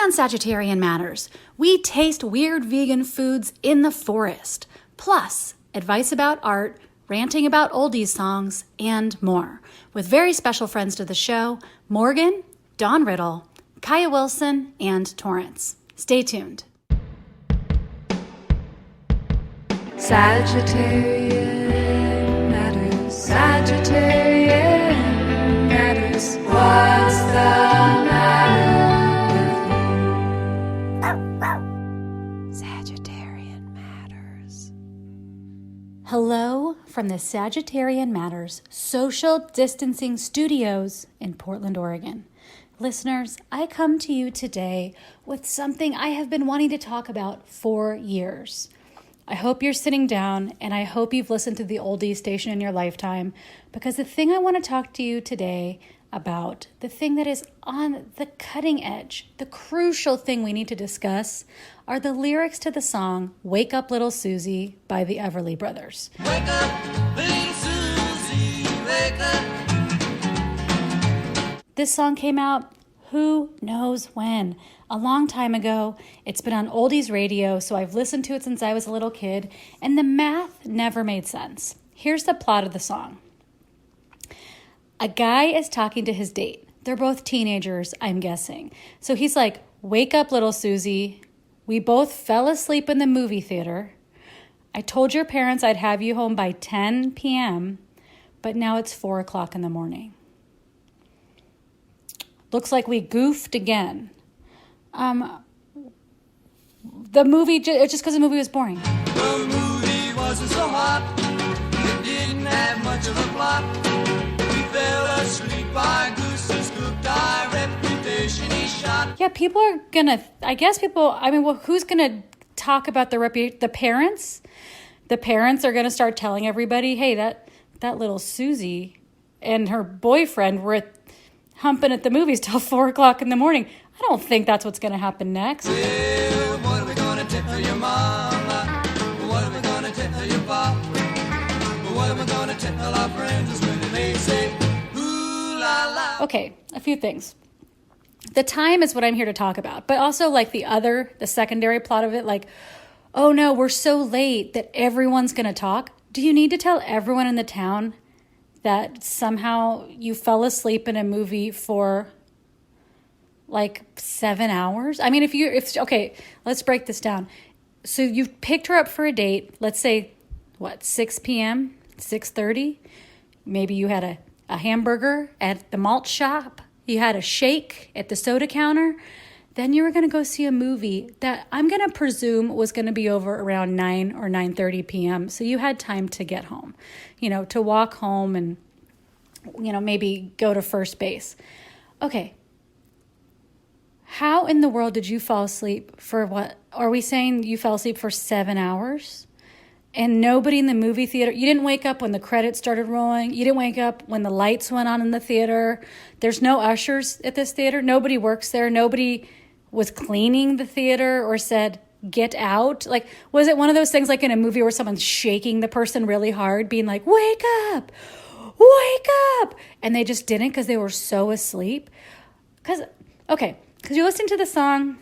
on Sagittarian Matters, we taste weird vegan foods in the forest, plus advice about art, ranting about oldies songs, and more, with very special friends to the show, Morgan, Dawn Riddle, Kaia Wilson, and Torrence. Stay tuned. Sagittarian Matters, Sagittarian Matters, what's the matter with you? Sagittarian Matters. Hello from the Sagittarian Matters Social Distancing Studios in Portland, Oregon. Listeners, I come to you today with something I have been wanting to talk about for years. I hope you're sitting down and I hope you've listened to the Oldies station in your lifetime, because the thing I want to talk to you today about, the thing that is on the cutting edge, the crucial thing we need to discuss, are the lyrics to the song Wake Up Little Susie by the Everly Brothers. Wake up, little Susie, wake up. This song came out who knows when? A long time ago. It's been on oldies radio, so I've listened to it since I was a little kid, and the math never made sense. Here's the plot of the song. A guy is talking to his date. They're both teenagers, I'm guessing. So he's like, wake up, little Susie. We both fell asleep in the movie theater. I told your parents I'd have you home by 10 p.m., but now it's 4 o'clock in the morning. Looks like we goofed again. The movie, just because the movie was boring. The movie wasn't so hot. It didn't have much of a plot. We fell asleep by gooses cooked. Our reputation is shot. Yeah, people are gonna, who's gonna talk about the parents? The parents are gonna start telling everybody, hey, that little Susie and her boyfriend were humping at the movies till 4 o'clock in the morning. I don't think that's what's going to happen next. Well, what are we going to tell your mama? What are we going to tell your papa? What are we going to tell our friends when they say, ooh la la? Okay, a few things. The time is what I'm here to talk about, but also like the secondary plot of it, like, oh no, we're so late that everyone's going to talk. Do you need to tell everyone in the town that somehow you fell asleep in a movie for like 7 hours? I mean, okay, let's break this down. So you've picked her up for a date, let's say, 6 p.m., 6:30? Maybe you had a hamburger at the malt shop. You had a shake at the soda counter. Then you were going to go see a movie that I'm going to presume was going to be over around 9 or 9:30 p.m. So you had time to get home, to walk home and, maybe go to first base. Okay. How in the world did you fall asleep for what? Are we saying you fell asleep for 7 hours? And nobody in the movie theater, you didn't wake up when the credits started rolling. You didn't wake up when the lights went on in the theater. There's no ushers at this theater. Nobody works there. Nobody was cleaning the theater or said, get out. Like, was it one of those things like in a movie where someone's shaking the person really hard, being like, wake up, and they just didn't because they were so asleep? Because you're listening to the song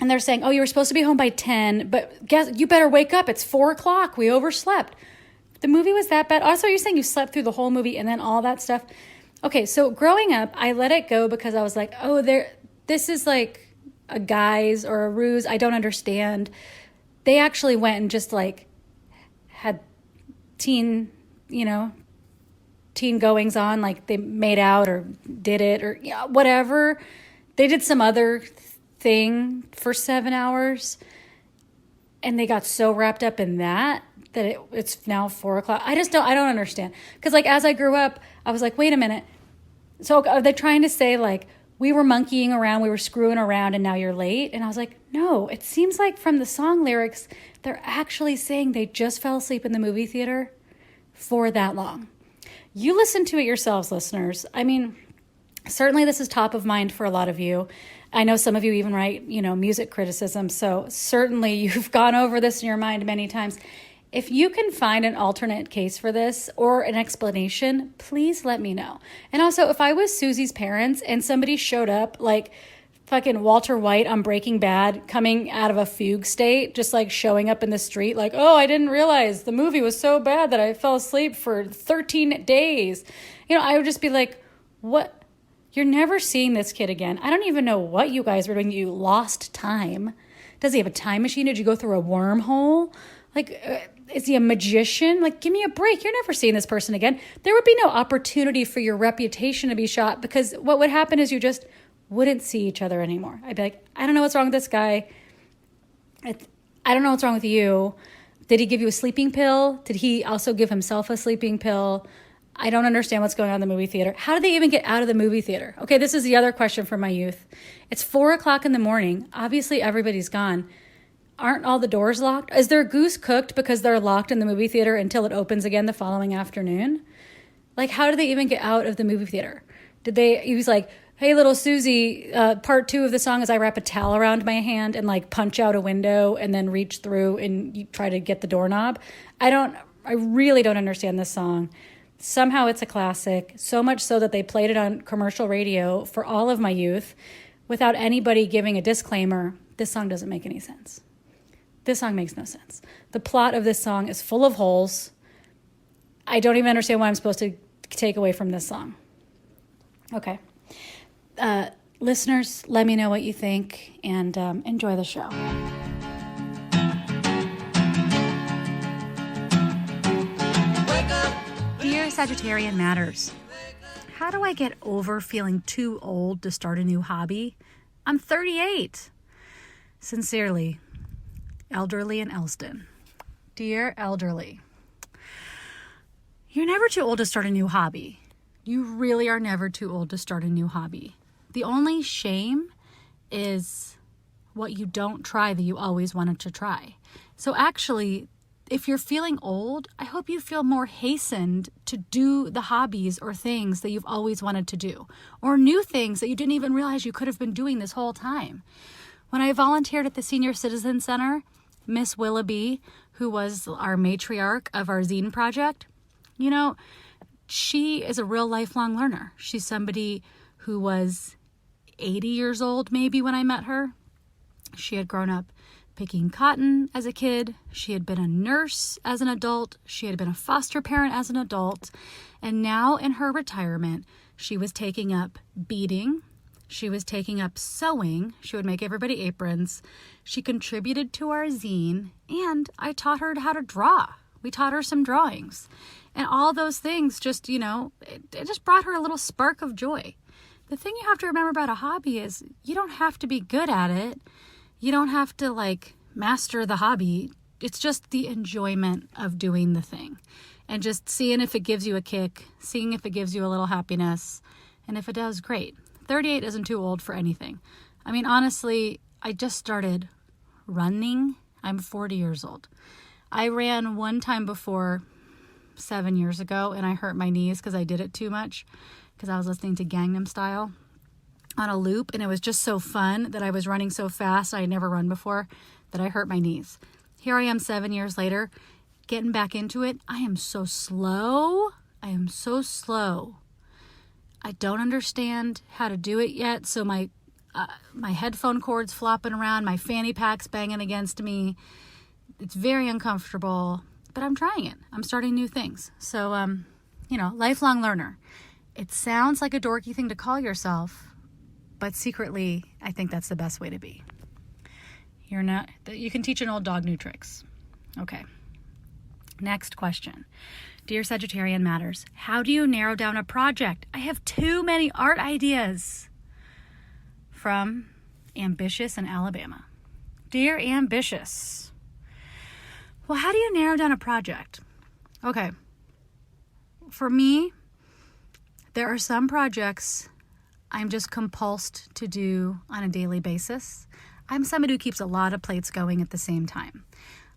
and they're saying, oh, you were supposed to be home by 10, but guess you better wake up. It's 4 o'clock. We overslept. The movie was that bad. Also, you're saying you slept through the whole movie and then all that stuff. Okay, so growing up, I let it go because I was like, oh, this is like a guise or a ruse. I don't understand. They actually went and just like had teen goings on, like they made out or did it or whatever. They did some other thing for 7 hours and they got so wrapped up in that it's now 4 o'clock. I don't understand. Because like as I grew up, I was like, wait a minute. So are they trying to say like we were monkeying around, we were screwing around and now you're late? And I was like, no, it seems like from the song lyrics, they're actually saying they just fell asleep in the movie theater for that long. You listen to it yourselves, listeners. I mean, certainly this is top of mind for a lot of you. I know some of you even write, music criticism. So certainly you've gone over this in your mind many times. If you can find an alternate case for this or an explanation, please let me know. And also, if I was Susie's parents and somebody showed up like fucking Walter White on Breaking Bad coming out of a fugue state, just like showing up in the street like, oh, I didn't realize the movie was so bad that I fell asleep for 13 days. I would just be like, what? You're never seeing this kid again. I don't even know what you guys were doing. You lost time. Does he have a time machine? Did you go through a wormhole? Like, is he a magician? Like, give me a break. You're never seeing this person again. There would be no opportunity for your reputation to be shot, because what would happen is you just wouldn't see each other anymore. I'd be like, I don't know what's wrong with this guy. I don't know what's wrong with you. Did he give you a sleeping pill? Did he also give himself a sleeping pill? I don't understand what's going on in the movie theater. How do they even get out of the movie theater? Okay, this is the other question from my youth. It's 4:00 in the morning. Obviously, everybody's gone. Aren't all the doors locked? Is their goose cooked because they're locked in the movie theater until it opens again the following afternoon? Like, how do they even get out of the movie theater? He was like, hey, little Susie, part 2 of the song is I wrap a towel around my hand and like punch out a window and then reach through and you try to get the doorknob. I really don't understand this song. Somehow it's a classic, so much so that they played it on commercial radio for all of my youth without anybody giving a disclaimer. This song doesn't make any sense. This song makes no sense. The plot of this song is full of holes. I don't even understand what I'm supposed to take away from this song. Okay. Listeners, let me know what you think, and enjoy the show. Dear Sagittarian Matters, how do I get over feeling too old to start a new hobby? I'm 38. Sincerely, Elderly in Elston. Dear Elderly, you're never too old to start a new hobby. You really are never too old to start a new hobby. The only shame is what you don't try that you always wanted to try. So actually, if you're feeling old, I hope you feel more hastened to do the hobbies or things that you've always wanted to do, or new things that you didn't even realize you could have been doing this whole time. When I volunteered at the Senior Citizen Center, Miss Willoughby, who was our matriarch of our zine project, she is a real lifelong learner. She's somebody who was 80 years old maybe when I met her. She had grown up picking cotton as a kid. She had been a nurse as an adult. She had been a foster parent as an adult. And now in her retirement, she was taking up beading. She was taking up sewing. She would make everybody aprons. She contributed to our zine, and I taught her how to draw. We taught her some drawings. And all those things just, it just brought her a little spark of joy. The thing you have to remember about a hobby is you don't have to be good at it. You don't have to master the hobby. It's just the enjoyment of doing the thing and just seeing if it gives you a kick, seeing if it gives you a little happiness. And if it does, great. 38 isn't too old for anything. I mean, honestly, I just started running. I'm 40 years old. I ran one time before 7 years ago, and I hurt my knees because I did it too much because I was listening to Gangnam Style on a loop, and it was just so fun that I was running so fast I had never run before that I hurt my knees. Here I am 7 years later, getting back into it. I am so slow. I don't understand how to do it yet, so my headphone cord's flopping around, my fanny pack's banging against me. It's very uncomfortable, but I'm trying it. I'm starting new things. So, lifelong learner. It sounds like a dorky thing to call yourself, but secretly, I think that's the best way to be. You can teach an old dog new tricks. Okay. Next question. Dear Sagittarian Matters, how do you narrow down a project? I have too many art ideas. From Ambitious in Alabama. Dear Ambitious, well, how do you narrow down a project? Okay. For me, there are some projects I'm just compulsed to do on a daily basis. I'm somebody who keeps a lot of plates going at the same time.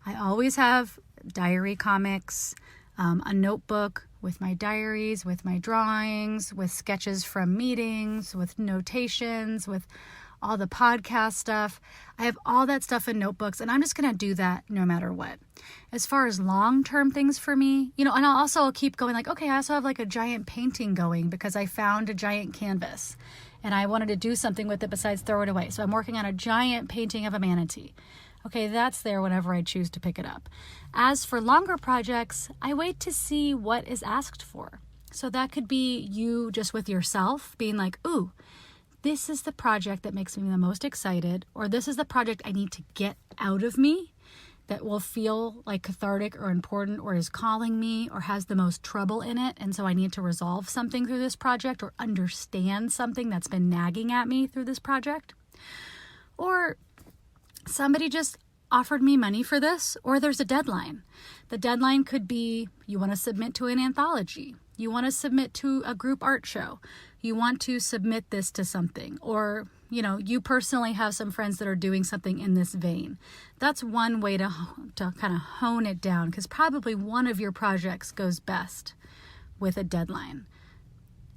I always have diary comics, a notebook with my diaries, with my drawings, with sketches from meetings, with notations, with all the podcast stuff. I have all that stuff in notebooks, and I'm just going to do that no matter what. As far as long-term things for me, and I'll keep going okay, I also have a giant painting going because I found a giant canvas. and I wanted to do something with it besides throw it away. So I'm working on a giant painting of a manatee. Okay, that's there whenever I choose to pick it up. As for longer projects, I wait to see what is asked for. So that could be you just with yourself being like, ooh, this is the project that makes me the most excited, or this is the project I need to get out of me that will feel like cathartic or important or is calling me or has the most trouble in it. And so I need to resolve something through this project or understand something that's been nagging at me through this project. Or somebody just offered me money for this, or there's a deadline. The deadline could be you want to submit to an anthology. You want to submit to a group art show. You want to submit this to something, or you personally have some friends that are doing something in this vein. That's one way to kind of hone it down, because probably one of your projects goes best with a deadline,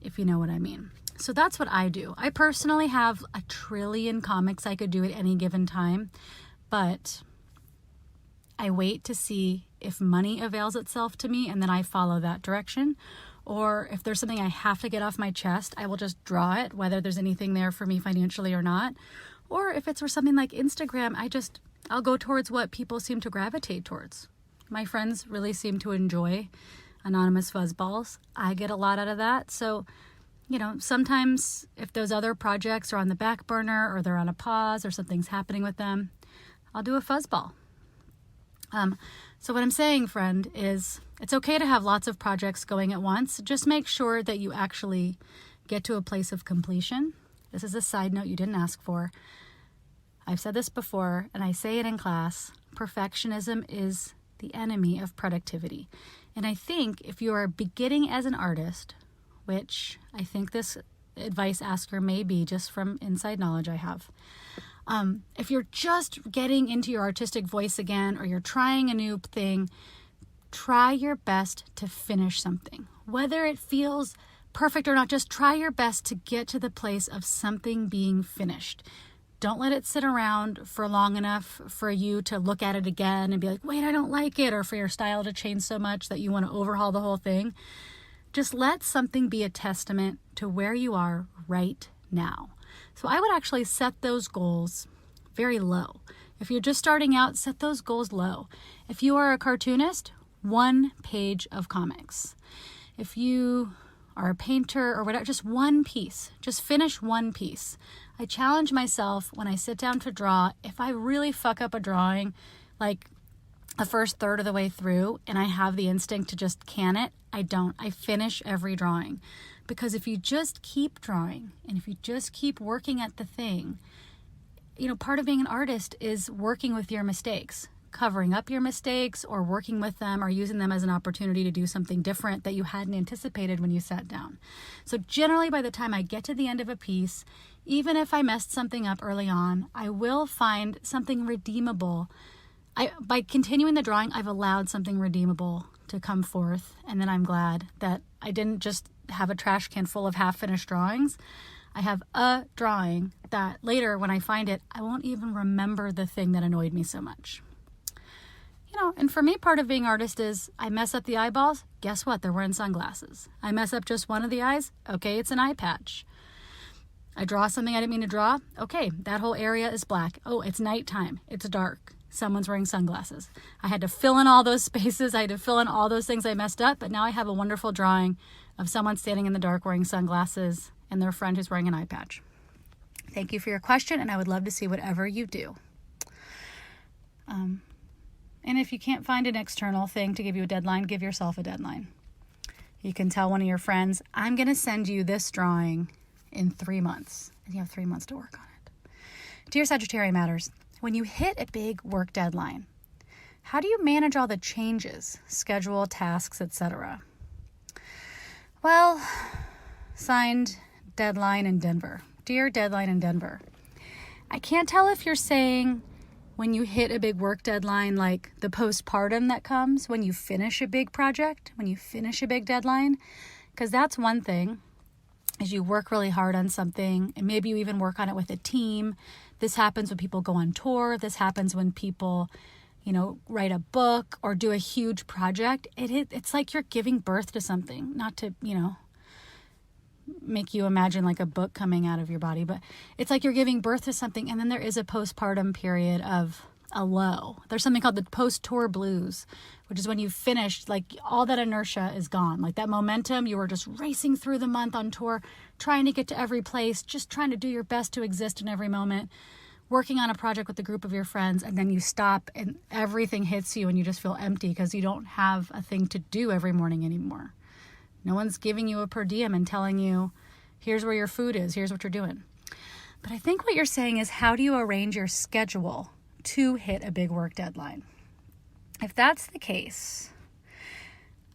if you know what I mean. So that's what I do. I personally have 1 trillion comics I could do at any given time, but I wait to see if money avails itself to me, and then I follow that direction. Or if there's something I have to get off my chest, I will just draw it, whether there's anything there for me financially or not. Or if it's for something like Instagram, I'll go towards what people seem to gravitate towards. My friends really seem to enjoy anonymous fuzzballs. I get a lot out of that. So, sometimes if those other projects are on the back burner or they're on a pause or something's happening with them, I'll do a fuzzball. So what I'm saying, friend, is it's okay to have lots of projects going at once. Just make sure that you actually get to a place of completion. This is a side note you didn't ask for. I've said this before, and I say it in class. Perfectionism is the enemy of productivity. And I think if you are beginning as an artist, which I think this advice asker may be just from inside knowledge I have, if you're just getting into your artistic voice again, or you're trying a new thing, try your best to finish something. Whether it feels perfect or not, just try your best to get to the place of something being finished. Don't let it sit around for long enough for you to look at it again and be like, wait, I don't like it, or for your style to change so much that you want to overhaul the whole thing. Just let something be a testament to where you are right now. So I would actually set those goals very low. If you're just starting out, set those goals low. If you are a cartoonist, 1 page of comics. If you are a painter or whatever, just 1 piece. Just finish 1 piece. I challenge myself when I sit down to draw, if I really fuck up a drawing, like the first third of the way through, and I have the instinct to just can it, I don't. I finish every drawing. Because if you just keep drawing, and if you just keep working at the thing, part of being an artist is working with your mistakes, covering up your mistakes, or working with them, or using them as an opportunity to do something different that you hadn't anticipated when you sat down. So generally, by the time I get to the end of a piece, even if I messed something up early on, I will find something redeemable. By continuing the drawing, I've allowed something redeemable to come forth, and then I'm glad that I didn't just have a trash can full of half-finished drawings. I have a drawing that later, when I find it, I won't even remember the thing that annoyed me so much. And for me, part of being artist is I mess up the eyeballs. Guess what? They're wearing sunglasses. I mess up just one of the eyes. Okay, it's an eye patch. I draw something I didn't mean to draw. Okay, that whole area is black. Oh, it's nighttime. It's dark. Someone's wearing sunglasses. I had to fill in all those spaces. I had to fill in all those things I messed up. But now I have a wonderful drawing of someone standing in the dark wearing sunglasses and their friend who's wearing an eye patch. Thank you for your question, and I would love to see whatever you do. And if you can't find an external thing to give you a deadline, give yourself a deadline. You can tell one of your friends, I'm going to send you this drawing in 3 months. And you have 3 months to work on it. Dear Sagittarius Matters, when you hit a big work deadline, how do you manage all the changes, schedule, tasks, etc.? Well, signed, Deadline in Denver. Dear Deadline in Denver, I can't tell if you're saying when you hit a big work deadline, like the postpartum that comes when you finish a big project, when you finish a big deadline, because that's one thing, is you work really hard on something, and maybe you even work on it with a team. This happens when people go on tour. This happens when people, write a book or do a huge project. It's like you're giving birth to something, not to, make you imagine like a book coming out of your body, but it's like you're giving birth to something, and then there is a postpartum period of a low. There's something called the post-tour blues, which is when you've finished, like all that inertia is gone. Like that momentum, you were just racing through the month on tour, trying to get to every place, just trying to do your best to exist in every moment, working on a project with a group of your friends, and then you stop and everything hits you and you just feel empty because you don't have a thing to do every morning anymore. No one's giving you a per diem and telling you, here's where your food is, here's what you're doing. But I think what you're saying is, how do you arrange your schedule to hit a big work deadline? If that's the case,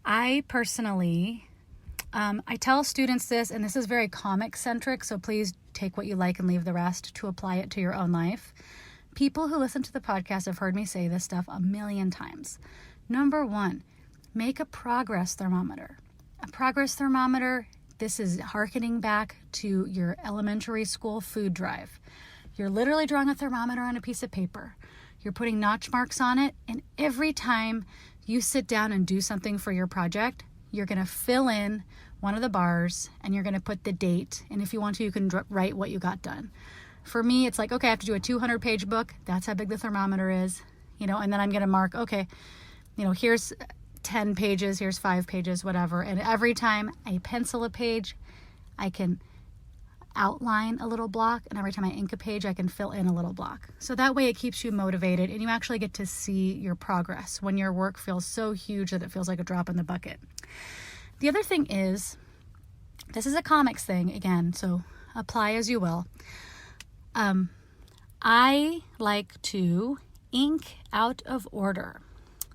I personally, I tell students this, and this is very comic centric, so please take what you like and leave the rest to apply it to your own life. People who listen to the podcast have heard me say this stuff a million times. Number one, make a progress thermometer. A progress thermometer, this is hearkening back to your elementary school food drive. You're literally drawing a thermometer on a piece of paper. You're putting notch marks on it, and every time you sit down and do something for your project, you're going to fill in one of the bars and you're going to put the date. And if you want to, you can write what you got done. For me, it's like, okay, I have to do a 200-page book. That's how big the thermometer is, and then I'm going to mark, okay, here's 10 pages, here's 5 pages, whatever. And every time I pencil a page, I can outline a little block, and every time I ink a page, I can fill in a little block. So that way it keeps you motivated, and you actually get to see your progress when your work feels so huge that it feels like a drop in the bucket. The other thing is, this is a comics thing again, so apply as you will. I like to ink out of order.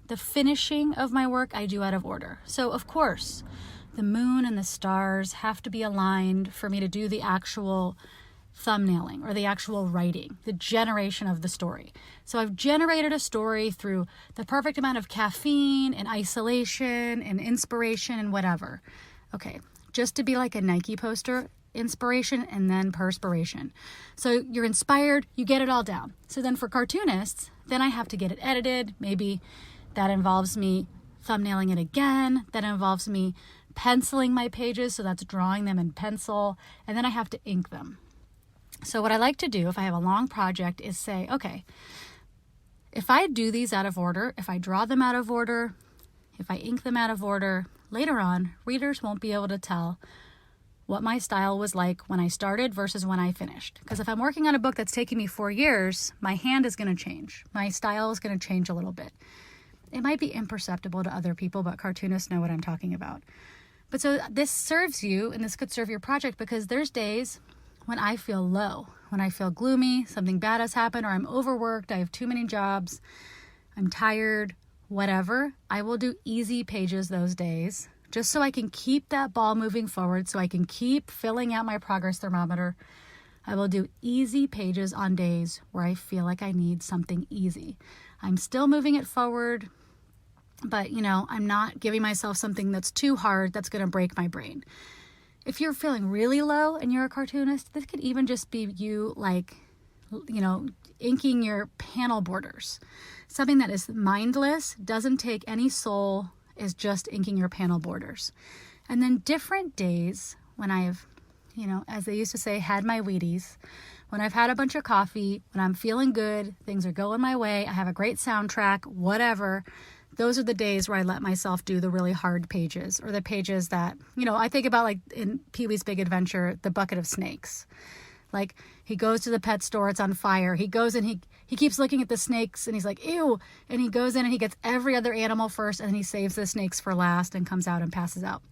The finishing of my work I do out of order. So of course, the moon and the stars have to be aligned for me to do the actual thumbnailing or the actual writing, the generation of the story. So I've generated a story through the perfect amount of caffeine and isolation and inspiration and whatever. Okay, just to be like a Nike poster, inspiration and then perspiration. So you're inspired, you get it all down. So then for cartoonists, then I have to get it edited. Maybe that involves me thumbnailing it again. That involves me penciling my pages, so that's drawing them in pencil. And then I have to ink them. So what I like to do if I have a long project is say, okay, if I do these out of order, if I draw them out of order, if I ink them out of order, later on, readers won't be able to tell what my style was like when I started versus when I finished. Because if I'm working on a book that's taking me 4 years, my hand is going to change. My style is going to change a little bit. It might be imperceptible to other people, but cartoonists know what I'm talking about. But so this serves you, and this could serve your project, because there's days when I feel low, when I feel gloomy, something bad has happened, or I'm overworked, I have too many jobs, I'm tired, whatever. I will do easy pages those days, just so I can keep that ball moving forward, so I can keep filling out my progress thermometer. I will do easy pages on days where I feel like I need something easy. I'm still moving it forward, but I'm not giving myself something that's too hard that's going to break my brain. If you're feeling really low and you're a cartoonist, this could even just be you inking your panel borders. Something that is mindless, doesn't take any soul, is just inking your panel borders. And then different days when I've, as they used to say, had my Wheaties, when I've had a bunch of coffee, when I'm feeling good, things are going my way, I have a great soundtrack, whatever, those are the days where I let myself do the really hard pages, or the pages that, I think about, like in Pee-wee's Big Adventure, the bucket of snakes. Like, he goes to the pet store, it's on fire. He goes and he keeps looking at the snakes and he's like, ew. And he goes in and he gets every other animal first, and then he saves the snakes for last and comes out and passes out.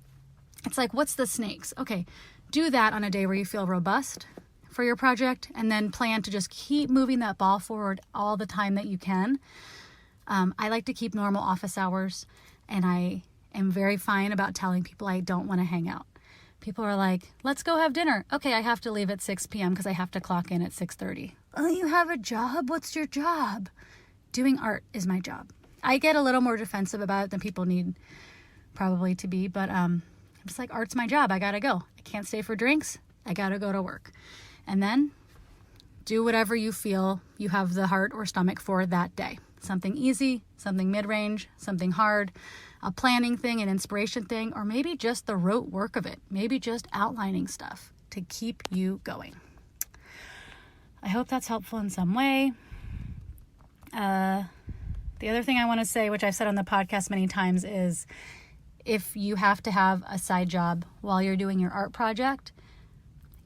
It's like, what's the snakes? Okay, do that on a day where you feel robust for your project, and then plan to just keep moving that ball forward all the time that you can. I like to keep normal office hours, and I am very fine about telling people I don't want to hang out. People are like, let's go have dinner. Okay, I have to leave at 6 p.m. because I have to clock in at 6:30. Oh, you have a job? What's your job? Doing art is my job. I get a little more defensive about it than people need probably to be, but I'm just like, art's my job. I gotta go. I can't stay for drinks. I gotta go to work. And then do whatever you feel you have the heart or stomach for that day. Something easy, something mid-range, something hard. a planning thing, an inspiration thing, or maybe just the rote work of it, maybe just outlining stuff to keep you going. I hope that's helpful in some way. The other thing I want to say, which I've said on the podcast many times, is if you have to have a side job while you're doing your art project,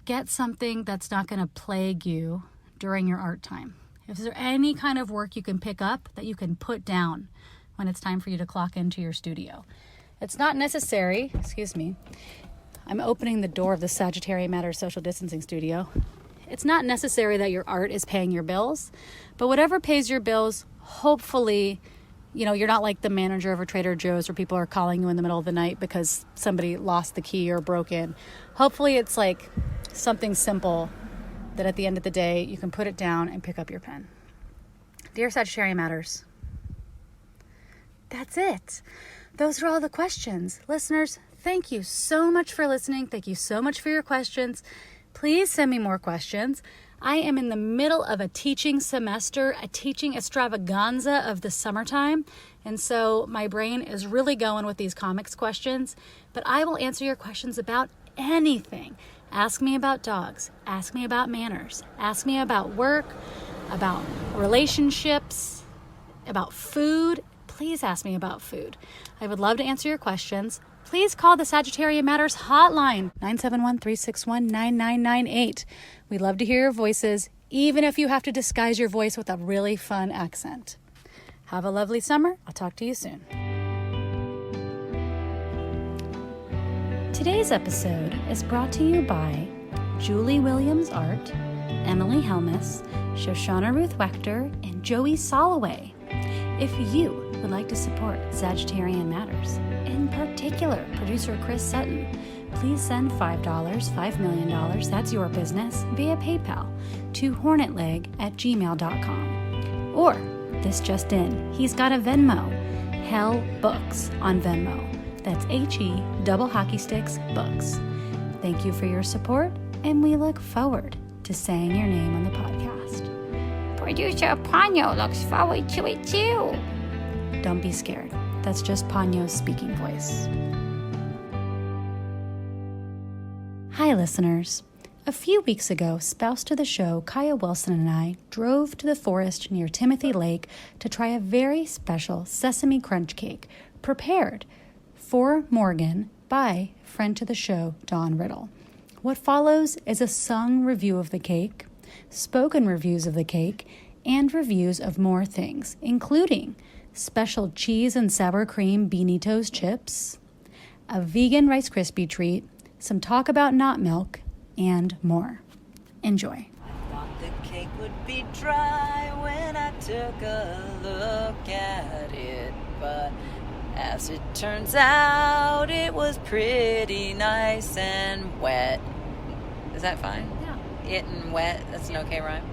get something that's not going to plague you during your art time. If there's any kind of work you can pick up that you can put down when it's time for you to clock into your studio. It's not necessary, I'm opening the door of the Sagittarian Matters social distancing studio. It's not necessary that your art is paying your bills, but whatever pays your bills, hopefully, you're not like the manager of a Trader Joe's where people are calling you in the middle of the night because somebody lost the key or broke in. Hopefully it's like something simple that at the end of the day, you can put it down and pick up your pen. Dear Sagittarian Matters, that's it. Those are all the questions. Listeners, thank you so much for listening. Thank you so much for your questions. Please send me more questions. I am in the middle of a teaching semester, a teaching extravaganza of the summertime. And so my brain is really going with these comics questions. But I will answer your questions about anything. Ask me about dogs. Ask me about manners. Ask me about work, about relationships, about food. Please ask me about food. I would love to answer your questions. Please call the Sagittarian Matters hotline, 971-361-9998. We'd love to hear your voices, even if you have to disguise your voice with a really fun accent. Have a lovely summer. I'll talk to you soon. Today's episode is brought to you by Julie Williams Art, Emily Helmus, Shoshana Ruth Wechter, and Joey Soloway. If you would like to support Sagittarian Matters, in particular producer Chris Sutton, please send $5, $5 million, that's your business, via PayPal to hornetleg@gmail.com. Or, this just in, he's got a Venmo, Hell Books on Venmo. That's HE double hockey sticks books. Thank you for your support, and we look forward to saying your name on the podcast. Producer Ponyo looks forward to it too. Don't be scared. That's just Ponyo's speaking voice. Hi, listeners. A few weeks ago, spouse to the show, Kaia Wilson and I drove to the forest near Timothy Lake to try a very special sesame crunch cake prepared for Morgan by friend to the show, Don Riddle. What follows is a sung review of the cake, spoken reviews of the cake, and reviews of more things, including special cheese and sour cream Beanie Toast chips, a vegan Rice Krispie treat, some talk about not milk, and more. Enjoy. I thought the cake would be dry when I took a look at it, but as it turns out, it was pretty nice and wet. Is that fine? Yeah. It and wet, that's an okay rhyme?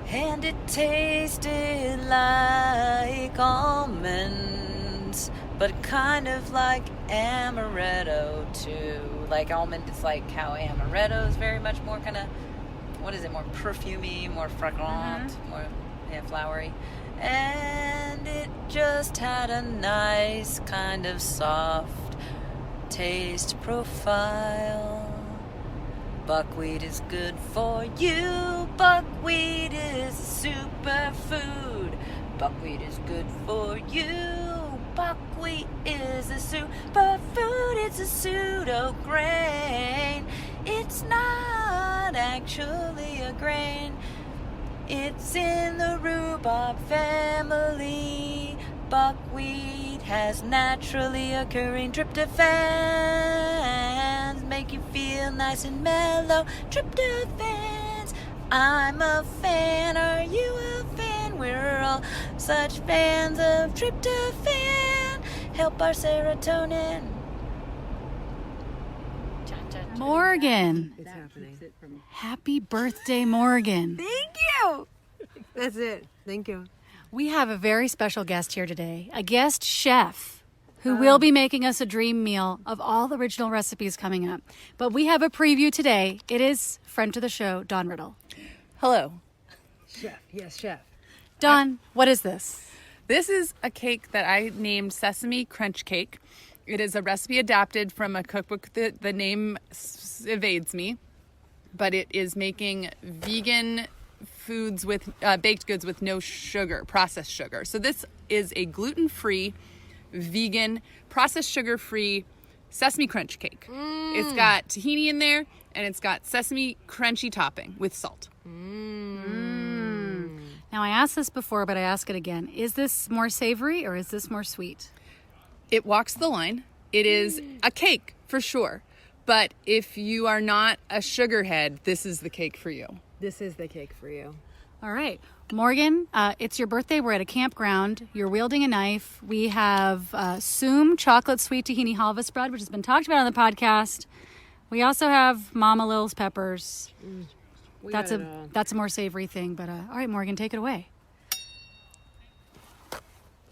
And it tasted like almonds, but kind of like amaretto too. Like almond is like how amaretto is very much more kind of, what is it, more perfumey, more fragrant, more flowery. And it just had a nice kind of soft taste profile. Buckwheat is good for you. Buckwheat is a superfood. Buckwheat is good for you. Buckwheat is a superfood. It's a pseudo grain. It's not actually a grain. It's in the rhubarb family. Buckwheat has naturally occurring tryptophans. Make you feel nice and mellow. Tryptophans. I'm a fan. Are you a fan? We're all such fans of tryptophan. Help our serotonin. Morgan. It's happening. Happy birthday, Morgan. Thank you. That's it. Thank you. We have a very special guest here today, a guest chef who will be making us a dream meal of all the original recipes coming up. But we have a preview today. It is friend to the show, Don Riddle. Hello. Chef. Yes, chef. Don, what is this? This is a cake that I named Sesame Crunch Cake. It is a recipe adapted from a cookbook that the name evades me, but it is making vegan foods with baked goods with no sugar, processed sugar. So this is a gluten-free, vegan, processed sugar-free sesame crunch cake. It's got tahini in there, and it's got sesame crunchy topping with salt. Now, I asked this before, but I ask it again. Is this more savory or is this more sweet? It walks the line. It is a cake for sure. But if you are not a sugar head, this is the cake for you. This is the cake for you. All right. Morgan, it's your birthday. We're at a campground. You're wielding a knife. We have Soom chocolate sweet tahini halva spread, which has been talked about on the podcast. We also have Mama Lil's peppers. That's a more savory thing. But all right, Morgan, take it away.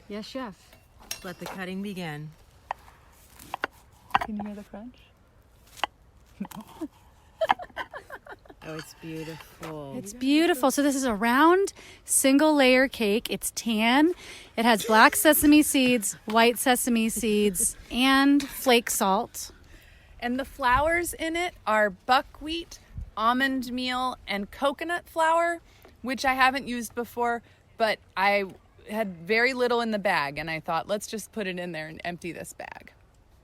Yes, chef. Let the cutting begin. Can you hear the crunch? Oh, it's beautiful. It's beautiful. So this is a round, single-layer cake. It's tan. It has black sesame seeds, white sesame seeds, and flake salt. And the flours in it are buckwheat, almond meal, and coconut flour, which I haven't used before, but I had very little in the bag, and I thought, let's just put it in there and empty this bag.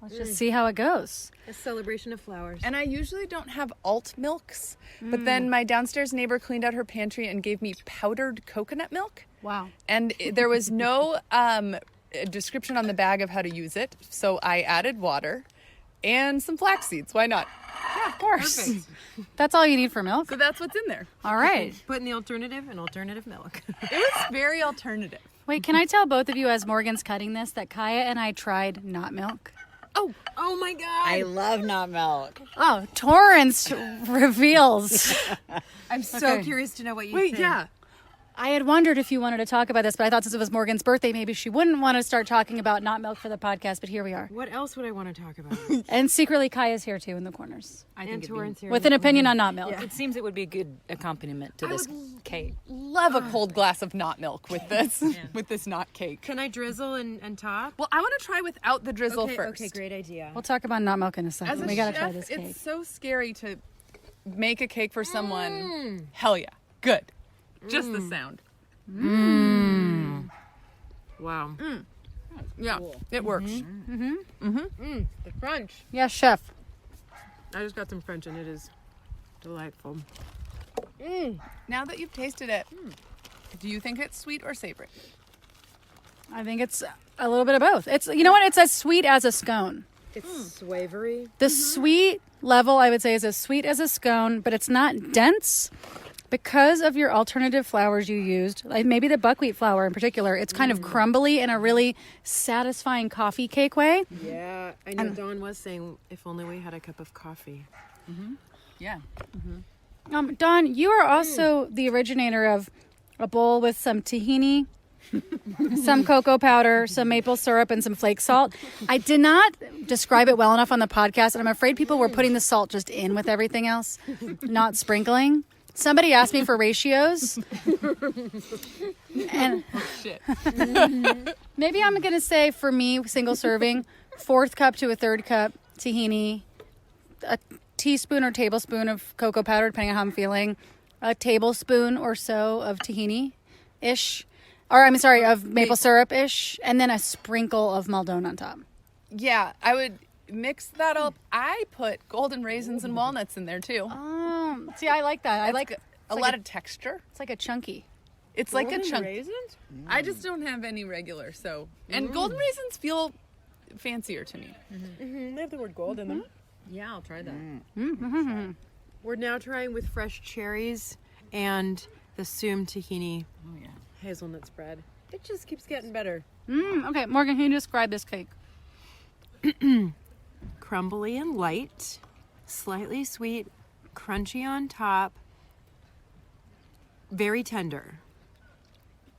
Let's just see how it goes. A celebration of flowers. And I usually don't have alt milks, but then my downstairs neighbor cleaned out her pantry and gave me powdered coconut milk. Wow. And there was no description on the bag of how to use it, so I added water and some flax seeds. Why not? Yeah, of course. That's all you need for milk. So that's what's in there. All right. Put in the alternative and alternative milk. It was very alternative. Wait, can I tell both of you as Morgan's cutting this that Kaia and I tried not milk? Oh my God. I love not milk. Oh, Torrence reveals. I'm so Okay. curious to know what you Wait, think. yeah. I had wondered if you wanted to talk about this, but I thought since it was Morgan's birthday, maybe she wouldn't want to start talking about not milk for the podcast, but here we are. What else would I want to talk about? And secretly, Kaia's here too in the corners I think Torrance here. with an opinion on not milk. It seems it would be a good accompaniment to this cake. Love a cold glass of not milk with this, with this not cake. Can I drizzle and top? Well, I want to try without the drizzle first. Okay, great idea. We'll talk about not milk in a As second. a We gotta chef, try this cake. it's so scary to make a cake for someone. Hell yeah, good. Just the sound. Wow. Yeah, it works. The French. Yes, chef. I just got some French and it is delightful. Now that you've tasted it, do you think it's sweet or savory? I think it's a little bit of both. It's, you know what? It's as sweet as a scone. It's swavery. The sweet level, I would say, is as sweet as a scone, but it's not dense. Because of your alternative flours you used, like maybe the buckwheat flour in particular, it's kind of crumbly in a really satisfying coffee cake way. Yeah, I know Dawn was saying if only we had a cup of coffee. Yeah. Dawn, you are also the originator of a bowl with some tahini, some cocoa powder, some maple syrup, and some flake salt. I did not describe it well enough on the podcast, and I'm afraid people were putting the salt just in with everything else, not sprinkling. Somebody asked me for ratios. And Shit. maybe I'm going to say for me, single serving, 4th cup to a 3rd cup tahini, a teaspoon or tablespoon of cocoa powder, depending on how I'm feeling, a tablespoon or so of tahini-ish, or I'm sorry, of maple syrup-ish, and then a sprinkle of Maldon on top. Yeah, I would mix that up. I put golden raisins and walnuts in there too. See, I like that. I like a lot of texture. It's like a chunky. It's like a chunk. Raisins? I just don't have any regular, so and golden raisins feel fancier to me. They have the word gold in them. Yeah, I'll try that. We're now trying with fresh cherries and the Soom tahini hazelnut spread. It just keeps getting better. Okay, Morgan, can you describe this cake? Crumbly and light, slightly sweet, crunchy on top, very tender.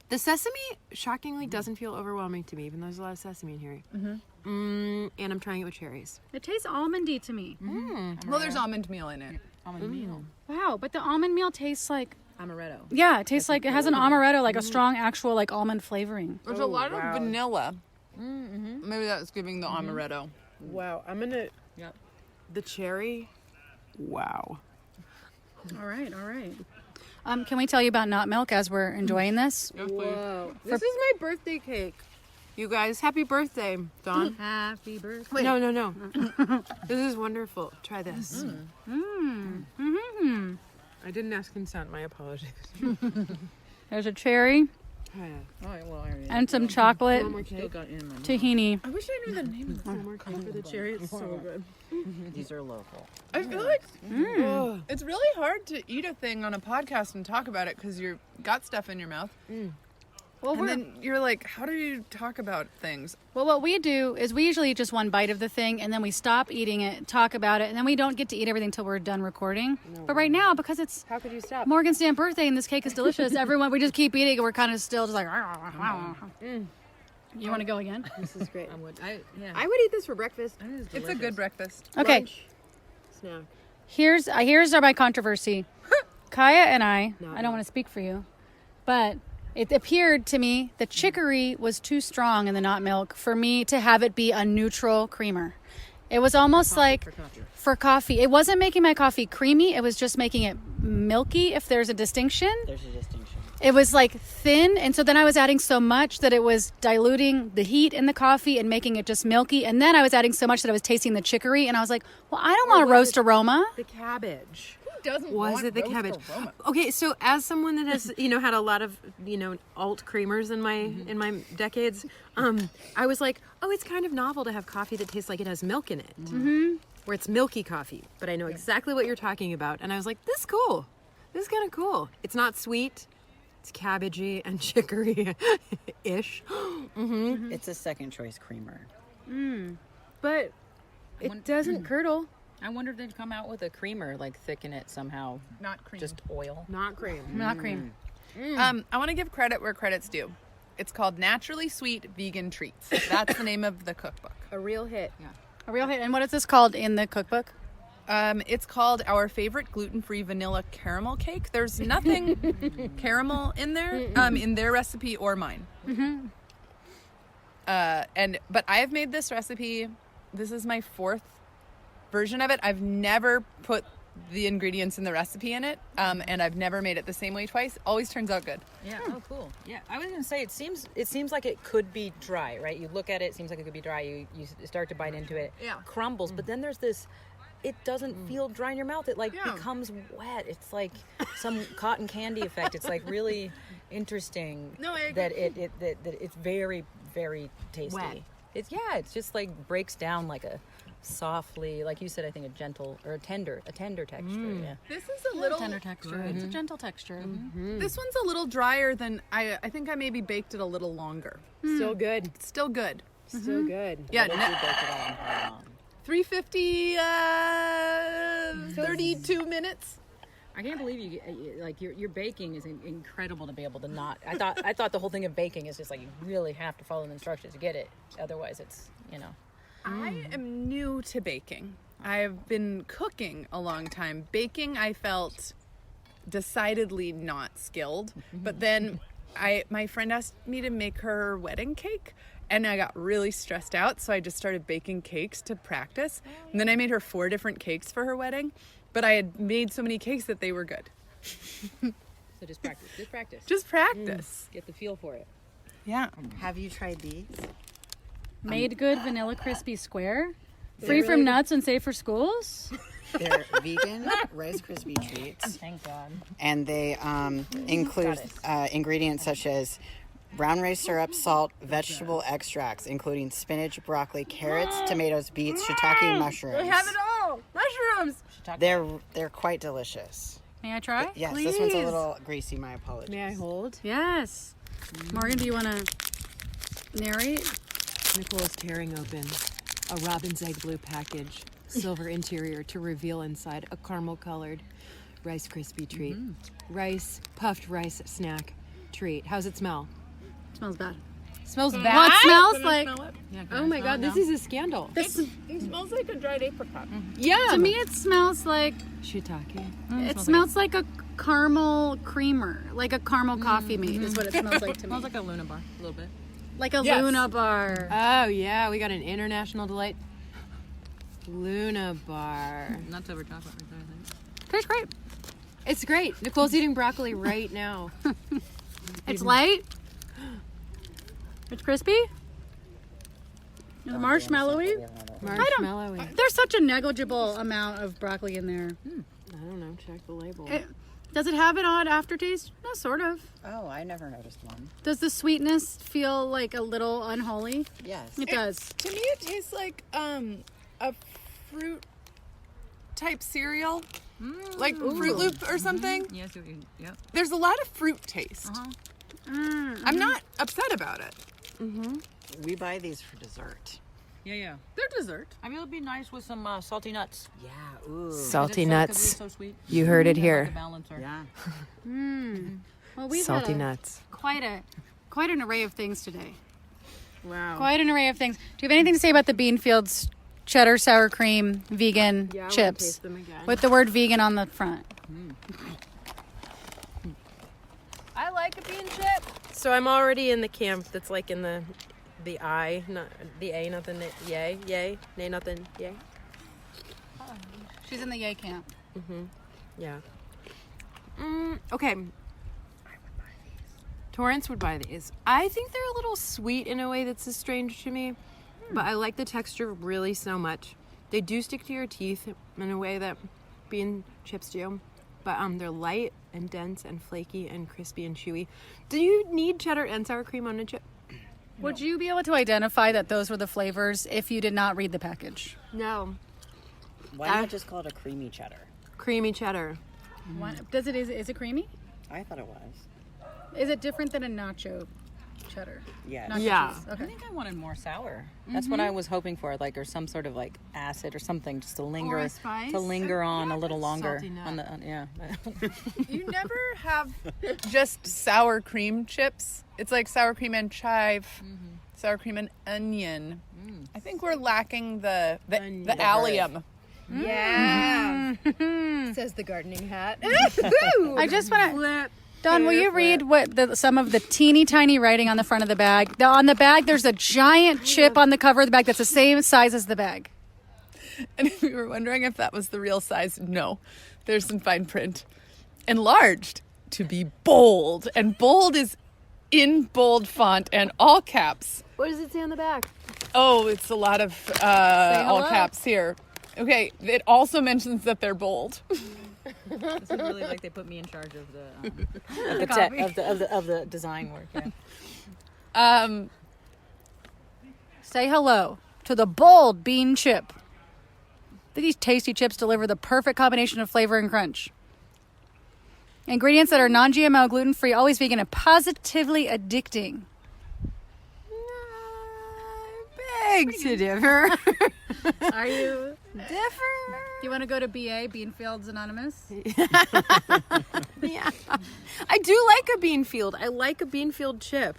The sesame, shockingly, doesn't feel overwhelming to me, even though there's a lot of sesame in here. And I'm trying it with cherries. It tastes almondy to me. Well, there's almond meal in it. Almond meal. Wow, but the almond meal tastes like Amaretto. Yeah, it tastes like it has an amaretto, like a strong actual like almond flavoring. There's a lot of vanilla. Maybe that's giving the amaretto. Wow, I'm gonna. Yep. The cherry. Wow. All right. Can we tell you about Not Milk as we're enjoying this? Whoa. This is my birthday cake. You guys, happy birthday, Dawn. Happy birthday. No. This is wonderful. Try this. I didn't ask consent. My apologies. There's a cherry and some chocolate tahini. I wish I knew the name of the more cake for the cherry. It's so good. These are local. I feel like it's really hard to eat a thing on a podcast and talk about it because you've got stuff in your mouth. Well, And then you're like, how do you talk about things? Well, what we do is we usually eat just one bite of the thing, and then we stop eating it, talk about it, and then we don't get to eat everything till we're done recording. But right now, because it's How could you stop? Morgan's damn birthday and this cake is delicious, we just keep eating, and we're kind of still just like. You want to go again? This is great. I I would eat this for breakfast. It's a good breakfast. Okay, Lunch, snack. here's my controversy. Kaia and I don't want to speak for you, but it appeared to me the chicory was too strong in the Not Milk for me to have it be a neutral creamer. It was almost like for coffee. It wasn't making my coffee creamy. It was just making it milky, if there's a distinction. There's a distinction. It was like thin, and so then I was adding so much that it was diluting the heat in the coffee and making it just milky. And then I was adding so much that I was tasting the chicory, and I was like, well, I don't want a roast aroma. The cabbage. Doesn't Was want it the roast cabbage? aroma. Okay, so as someone that has, had a lot of, alt creamers in my decades, I was like, oh, it's kind of novel to have coffee that tastes like it has milk in it. Where it's milky coffee, but I know exactly what you're talking about. And I was like, this is cool. This is kind of cool. It's not sweet. It's cabbagey and chicory-ish. It's a second choice creamer. But it doesn't curdle. I wonder if they'd come out with a creamer, like thicken it somehow. Not cream. Just oil. Not cream. Not cream. I want to give credit where credit's due. It's called Naturally Sweet Vegan Treats. That's the name of the cookbook. A real hit. Yeah. A real hit. And what is this called in the cookbook? It's called Our Favorite Gluten-Free Vanilla Caramel Cake. There's nothing caramel in there, in their recipe or mine. But I have made this recipe. This is my 4th version of it. I've never put the ingredients in the recipe in it, and I've never made it the same way twice. Always turns out good. Yeah. Oh, cool. Yeah, I was gonna say it seems like it could be dry, right? You look at it, it seems like it could be dry. You start to bite into it, crumbles, but then there's this. It doesn't feel dry in your mouth. It becomes wet. It's like some cotton candy effect. It's like really interesting. No, I agree. That it's very, very tasty. Wet. It's just like breaks down like a softly, like you said, I think a gentle or a tender texture. Yeah. This is a little Tender texture. It's a gentle texture. This one's a little drier than I think I maybe baked it a little longer. Still good. It's still good. Still good. Yeah, You baked it all in how long? 350 32 minutes. I can't believe you like your baking is incredible to be able to not. I thought the whole thing of baking is just like you really have to follow the instructions to get it. Otherwise, it's I am new to baking. I've been cooking a long time. Baking, I felt decidedly not skilled. But then my friend asked me to make her wedding cake, and I got really stressed out, so I just started baking cakes to practice. And then I made her 4 different cakes for her wedding, but I had made so many cakes that they were good. so just practice. Just practice. Get the feel for it. Yeah. Have you tried these? Made good vanilla crispy square. Free from nuts and safe for schools. They're vegan Rice Krispie treats, Thank God. and they include ingredients such as brown rice syrup, salt, vegetable extracts, including spinach, broccoli, carrots, tomatoes, beets, shiitake, mushrooms. We have it all. Mushrooms. They're quite delicious. May I try? Yes, Please. this one's a little greasy. My apologies. May I hold? Yes. Morgan, do you want to narrate? Nicole is tearing open a robin's egg blue package, silver interior to reveal inside a caramel-colored Rice Krispie treat. Rice, puffed rice snack treat. How's it smell? Smells bad. Smells bad. Well, it smells like. Oh my God, this is a scandal. It smells like a dried apricot. Yeah. To me, it smells like. Shiitake. It smells like a caramel creamer, like a caramel coffee mate is what it smells like to me. Smells like a Luna bar, a little bit. Like a Yes. Luna bar. Oh yeah, we got an international delight. Luna bar. Not over chocolate. I think. Tastes great. It's great. Nicole's eating broccoli right now. It's light. It's crispy. It's marshmallowy. Marshmallowy. There's such a negligible amount of broccoli in there. I don't know. Check the label. Does it have an odd aftertaste? No, sort of. Oh, I never noticed one. Does the sweetness feel like a little unholy? Yes. It does. To me, it tastes like a fruit type cereal, like Fruit Loop or something. Yeah, I see what you. Yep. There's a lot of fruit taste. I'm not upset about it. We buy these for dessert. Yeah. They're dessert. I mean, it would be nice with some salty nuts. Yeah. Ooh. Salty Because nuts. it's so sweet. You heard it Like a here. balancer. Yeah. Well, we've Salty had nuts. quite an array of things today. Wow. Quite an array of things. Do you have anything to say about the Beanfields cheddar sour cream vegan Yeah, I wanna chips taste them again. with the word vegan on the front? I like a bean chip. So I'm already in the camp that's like in the I, not the A, not the yay, nay, nothing, yay. She's in the yay camp. Yeah. Okay. Torrence would buy these. I think they're a little sweet in a way that's strange to me, but I like the texture really so much. They do stick to your teeth in a way that bean chips do, but they're light and dense and flaky and crispy and chewy. Do you need cheddar and sour cream on a chip? Would you be able to identify that those were the flavors if you did not read the package? No. Why not just call it a creamy cheddar? Creamy cheddar. Is it creamy? I thought it was. Is it different than a nacho cheddar? Yes. Nacho Yeah. cheese. I Okay. think I wanted more sour. That's what I was hoping for, like, or some sort of like acid or something, just to linger, Or a spice. to linger on a little longer. salty nut. On the yeah. You never have just sour cream chips. It's like sour cream and chive, sour cream and onion. I think we're lacking the allium. Yeah. Says the gardening hat. I just want to. Don, will you read what some of the teeny tiny writing on the front of the bag? On the bag, there's a giant chip on the cover of the bag that's the same size as the bag. And if you were wondering if that was the real size, no. There's some fine print. Enlarged to be bold. And bold is in bold font and all caps. What does it say on the back? Oh, it's a lot of all hello. caps here. Okay, it also mentions that they're bold. This is really like they put me in charge of the design work. Yeah. Say hello to the bold bean chip. These tasty chips deliver the perfect combination of flavor and crunch. Ingredients that are non-GMO, gluten-free, always vegan, and positively addicting. Big to differ. Are you? Differ. Do you want to go to BA, Beanfields Anonymous? Yeah. I do like a bean field. I like a bean field chip.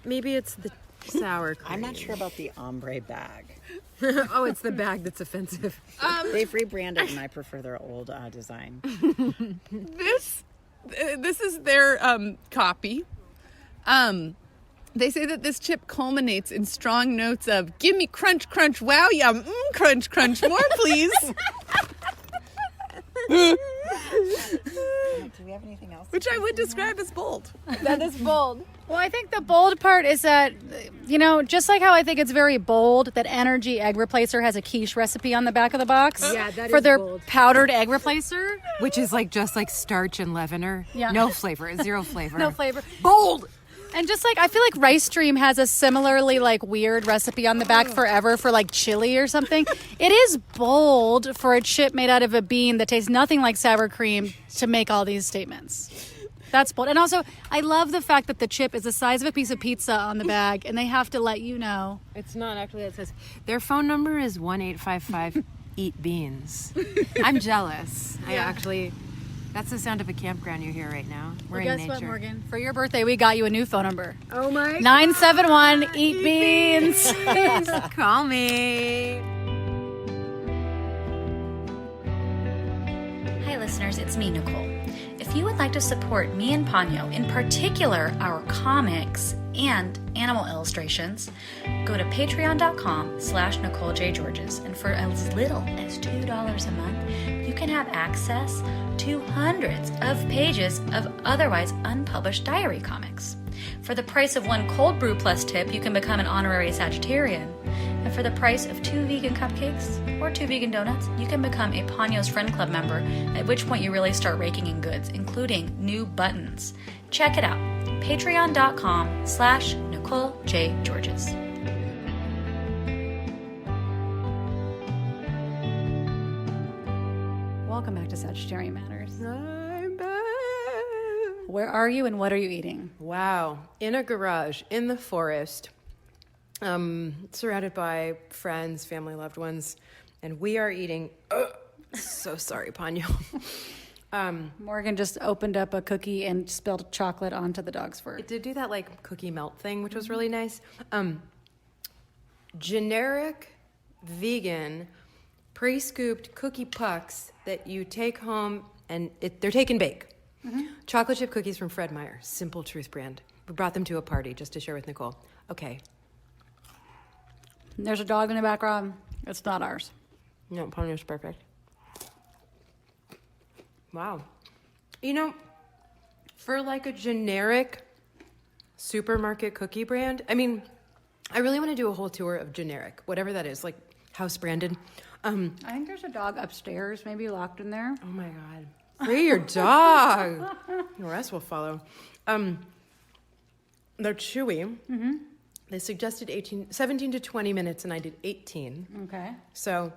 Maybe it's the sour cream. I'm not sure about the ombre bag. Oh, it's the bag that's offensive. They've rebranded and I prefer their old design. This is their copy. They say that this chip culminates in strong notes of "Give me crunch, crunch, wow, yum, crunch, crunch, more, please." Do we have anything else? Which I would describe as bold. That is bold. Well, I think the bold part is that, just like how I think it's very bold that Energy Egg Replacer has a quiche recipe on the back of the box Yeah, that for is their bold. powdered egg replacer. Which is just like starch and leavener. Yeah. No flavor. Zero flavor. No flavor. Bold. And just like, I feel like Rice Stream has a similarly weird recipe on the back forever for chili or something. It is bold for a chip made out of a bean that tastes nothing like sour cream to make all these statements. That's bold. And also, I love the fact that the chip is the size of a piece of pizza on the bag and they have to let you know. It's not actually. It says their phone number is 1-855-EAT-BEANS. I'm jealous. That's the sound of a campground you hear right now. We're Well, in guess nature. what, Morgan? For your birthday, we got you a new phone number. Oh my 971 Eat Beans. Call me. Hi listeners, it's me, Nicole. If If you would like to support me and Ponyo, in particular our comics and animal illustrations, go to patreon.com/NicoleJGeorges, and for as little as $2 a month, you can have access to hundreds of pages of otherwise unpublished diary comics. For the price of one Cold Brew Plus tip, you can become an honorary Sagittarian. And for the price of 2 vegan cupcakes or 2 vegan donuts, you can become a Ponyo's Friend Club member, at which point you really start raking in goods, including new buttons. Check it out. Patreon.com/NicoleJGeorges. Welcome back to Sagittarian Matters. I'm back. Where are you and what are you eating? Wow. In a garage, in the forest, surrounded by friends, family, loved ones, and we are eating. So sorry, Ponyo. Morgan just opened up a cookie and spilled chocolate onto the dog's fur. It did do that like cookie melt thing, which was really nice. Generic vegan pre-scooped cookie pucks that you take home, and they're take and bake. Chocolate chip cookies from Fred Meyer, Simple Truth brand. We brought them to a party just to share with Nicole. Okay. There's a dog in the background. It's not ours. No, Ponyo's perfect. Wow. You know, for like a generic supermarket cookie brand, I mean, I really want to do a whole tour of generic, whatever that is, like house branded. I think there's a dog upstairs, maybe locked in there. Oh my God. Free your dog. The rest will follow. They're chewy. They suggested 17 to 20 minutes, and I did 18. Okay. So,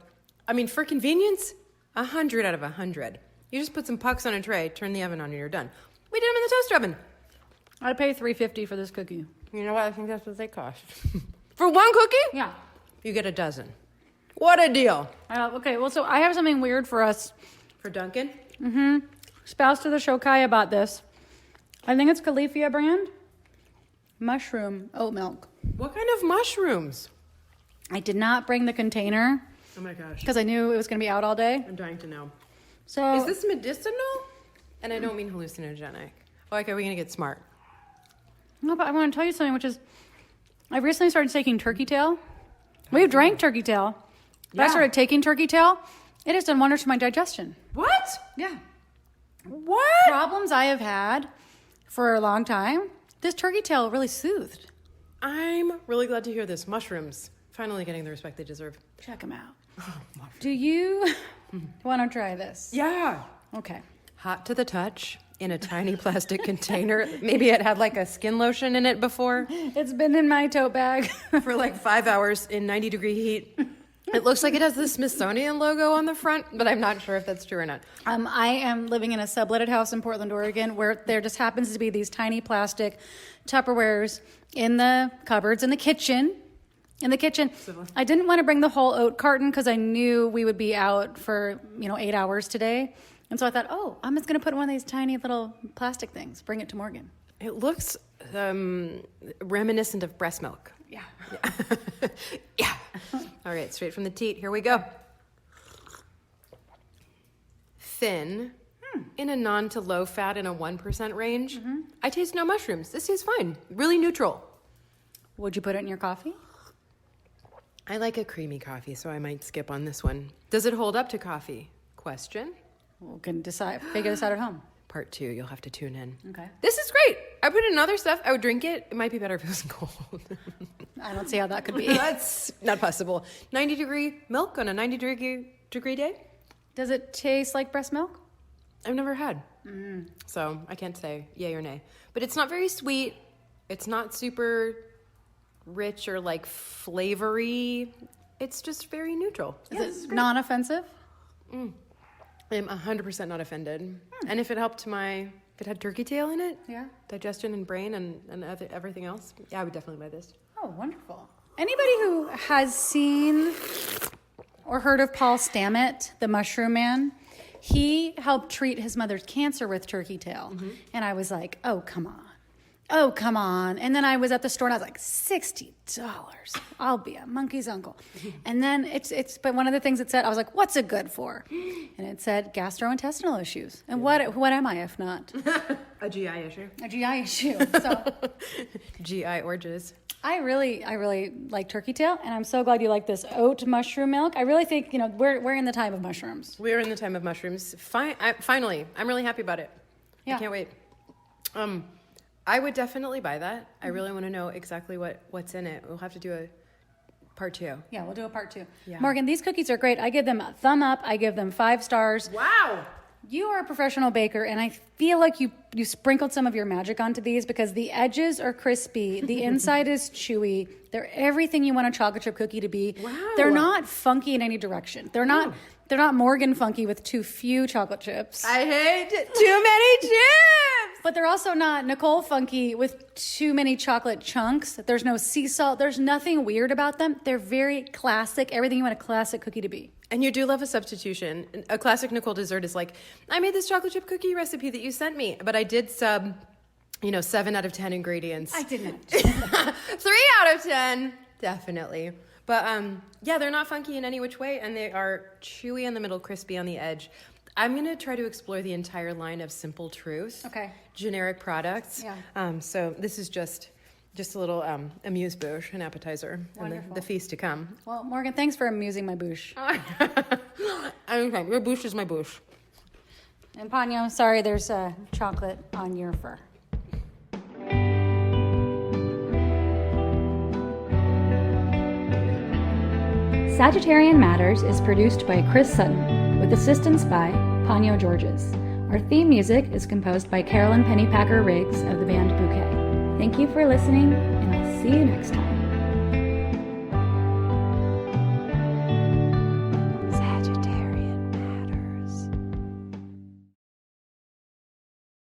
I mean, for convenience, 100 out of 100. You just put some pucks on a tray, turn the oven on, and you're done. We did them in the toaster oven. I'd pay $3.50 for this cookie. You know what? I think that's what they cost. For one cookie? Yeah. You get a dozen. What a deal. Okay, well, so I have something weird for us. For Duncan? Spouse to the show, Kaia, bought this. I think it's Califia brand. Mushroom oat milk. What kind of mushrooms? I did not bring the container Oh my gosh. because I knew it was going to be out all day. I'm dying to know. So Is this medicinal? And I don't mean hallucinogenic. Like, are we going to get smart? No, but I want to tell you something, which is I recently started taking turkey tail. We've drank turkey tail. But I started taking turkey tail. It has done wonders for my digestion. What? Yeah. What? Problems I have had for a long time, this turkey tail really soothed. I'm really glad to hear this. Mushrooms finally getting the respect they deserve. Check them out. Do you want to try this? Yeah. Okay. Hot to the touch in a tiny plastic container. Maybe it had like a skin lotion in it before. It's been in my tote bag. For like 5 hours in 90-degree heat. It looks like it has the Smithsonian logo on the front, but I'm not sure if that's true or not. I am living in a subletted house in Portland, Oregon, where there just happens to be these tiny plastic Tupperwares in the cupboards in the kitchen. I didn't want to bring the whole oat carton because I knew we would be out for 8 hours today. And so I thought, I'm just going to put one of these tiny little plastic things, bring it to Morgan. It looks reminiscent of breast milk. Yeah. Yeah. All right, straight from the teat. Here we go. Thin, in a non to low fat in a 1% range. I taste no mushrooms. This tastes fine. Really neutral. Would you put it in your coffee? I like a creamy coffee, so I might skip on this one. Does it hold up to coffee? Question. We can figure this out at home. Part 2, you'll have to tune in. Okay. This is great. I put in other stuff. I would drink it. It might be better if it was cold. I don't see how that could be. That's not possible. 90-degree milk on a 90-degree day? Does it taste like breast milk? I've never had. So I can't say yay or nay. But it's not very sweet. It's not super rich or like flavory. It's just very neutral. Is it non-offensive? I'm 100% not offended. And if it helped if it had turkey tail in it, digestion and brain and everything else, I would definitely buy this. Oh, wonderful. Anybody who has seen or heard of Paul Stamets, the Mushroom Man, he helped treat his mother's cancer with turkey tail. And I was like, oh, come on. Oh, come on. And then I was at the store and I was like, $60. I'll be a monkey's uncle. And then but one of the things it said, I was like, what's it good for? And it said gastrointestinal issues. And what am I if not? A GI issue. A GI issue. So GI orgies. I really like turkey tail, and I'm so glad you like this oat mushroom milk. I really think, we're in the time of mushrooms. We're in the time of mushrooms. Finally, I'm really happy about it. Yeah. I can't wait. I would definitely buy that. I really want to know exactly what's in it. We'll have to do a part 2. Yeah, we'll do a part 2. Yeah. Morgan, these cookies are great. I give them a thumb up. I give them 5 stars. Wow. You are a professional baker, and I feel like you sprinkled some of your magic onto these because the edges are crispy, the inside is chewy. They're everything you want a chocolate chip cookie to be. Wow. They're not funky in any direction. They're not Morgan funky with too few chocolate chips. I hate too many chips. But they're also not Nicole funky with too many chocolate chunks. There's no sea salt. There's nothing weird about them. They're very classic, everything you want a classic cookie to be. And you do love a substitution. A classic Nicole dessert is like, I made this chocolate chip cookie recipe that you sent me, but I did sub, 7 out of 10 ingredients. I didn't. 3 out of 10, definitely. But they're not funky in any which way, and they are chewy in the middle, crispy on the edge. I'm going to try to explore the entire line of Simple Truth. Okay. Generic products. Yeah. So this is just a little amuse-bouche, an appetizer, and the feast to come. Well, Morgan, thanks for amusing my bouche. Anytime. Your bouche is my bouche. And Ponyo, sorry there's chocolate on your fur. Sagittarian Matters is produced by Chris Sutton, with assistance by Ponyo Georges. Our theme music is composed by Carolyn Pennypacker Riggs of the band Bouquet. Thank you for listening, and I'll see you next time.